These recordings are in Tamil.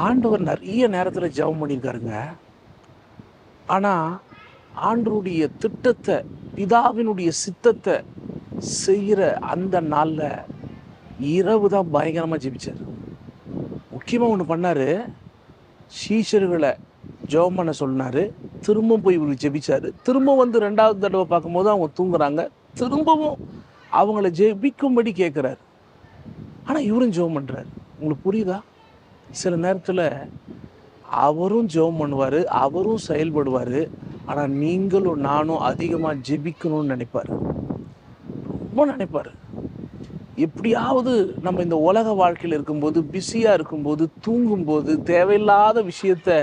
ஆண்டவர் நிறைய நேரத்தில் ஜெபம் பண்ணியிருக்காருங்க. ஆனால் ஆண்டவருடைய திட்டத்தை, பிதாவினுடைய சித்தத்தை செய்கிற அந்த நாளில் இரவு தான் பயங்கரமாக ஜெபிச்சார். முக்கியமாக ஒன்று பண்ணார், சீஷர்களை ஜெபம் பண்ண சொன்னார். திரும்ப போய் இவருக்கு ஜெபிச்சார். திரும்ப வந்து 2வது தடவை பார்க்கும்போது அவங்க தூங்குறாங்க. திரும்பவும் அவங்கள ஜெபிக்கும்படி கேட்குறாரு. ஆனால் இவரும் ஜெபம் பண்ணுறாரு. உங்களுக்கு புரியுதா? சில நேரத்தில் அவரும் ஜெபம் பண்ணுவார், அவரும் செயல்படுவார். ஆனால் நீங்களும் நானும் அதிகமாக ஜெபிக்கணும்னு நினைப்பார், ரொம்ப நினைப்பார். எப்படியாவது நம்ம இந்த உலக வாழ்க்கையில் இருக்கும்போது, பிஸியாக இருக்கும்போது, தூங்கும்போது, தேவையில்லாத விஷயத்த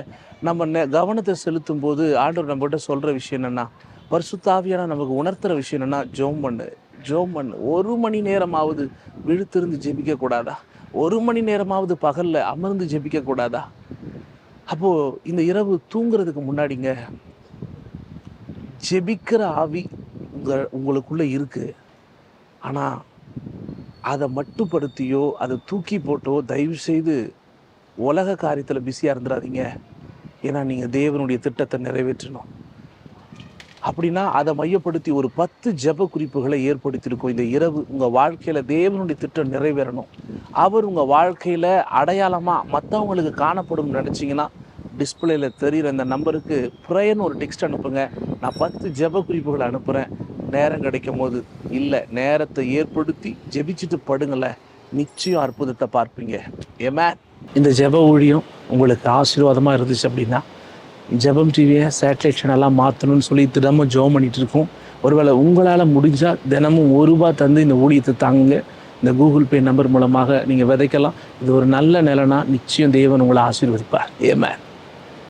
நம்ம கவனத்தை செலுத்தும் போது ஆண்டவர் நம்மகிட்ட சொல்கிற விஷயம் என்னென்னா, பரிசுத்த ஆவியான நமக்கு உணர்த்துகிற விஷயம் என்னென்னா, ஜெபம் பண்ணு, ஜெபம் பண்ணு. 1 மணி நேரமாவது விழுத்திருந்து ஜெபிக்கக்கூடாதா? 1 மணி நேரமாவது பகலில் அமர்ந்து ஜெபிக்கக்கூடாதா? அப்போது இந்த இரவு தூங்குறதுக்கு முன்னாடிங்க, ஜெபிக்கிற ஆவி உங்களுக்குள்ளே இருக்குது. ஆனால் அதை மட்டுப்படுத்தியோ அதை தூக்கி போட்டோ தயவு செய்து உலக காரியத்தில் பிஸியாக இருந்துடாதீங்க. ஏன்னா நீங்கள் தேவனுடைய திட்டத்தை நிறைவேற்றணும். அப்படின்னா அதை மையப்படுத்தி ஒரு 10 ஜெப குறிப்புகளை ஏற்படுத்தியிருக்கோம். இந்த இரவு உங்கள் வாழ்க்கையில் தேவனுடைய திட்டம் நிறைவேறணும், அவர் உங்கள் வாழ்க்கையில் அடையாளமாக மற்றவங்களுக்கு காணப்படும் நினச்சிங்கன்னா, டிஸ்பிளேயில் தெரிகிற இந்த நம்பருக்கு ப்ரேயர்னு ஒரு டெக்ஸ்ட் அனுப்புங்க. நான் 10 ஜெப குறிப்புகளை அனுப்புகிறேன். நேரம் கிடைக்கும் போது, இல்லை நேரத்தை ஏற்படுத்தி ஜெபிச்சுட்டு படுங்களேன், நிச்சயம் அற்புதத்தை பார்ப்பீங்க. ஏமேன். இந்த ஜெப ஊழியம் உங்களுக்கு ஆசீர்வாதமாக இருந்துச்சு அப்படின்னா, ஜெபம் டிவியை சேட்டலைட் சேனலாக மாற்றணும்னு சொல்லி தினமும் ஜெபம் பண்ணிகிட்டு இருக்கோம். ஒருவேளை உங்களால் முடிஞ்சால் தினமும் ₹1 தந்து இந்த ஊழியத்தை தாங்குங்க. இந்த கூகுள் பே நம்பர் மூலமாக நீங்கள் விதைக்கலாம். இது ஒரு நல்ல நிலைனா நிச்சயம் தேவன் உங்களை ஆசீர்வதிப்பார். ஏமேன்.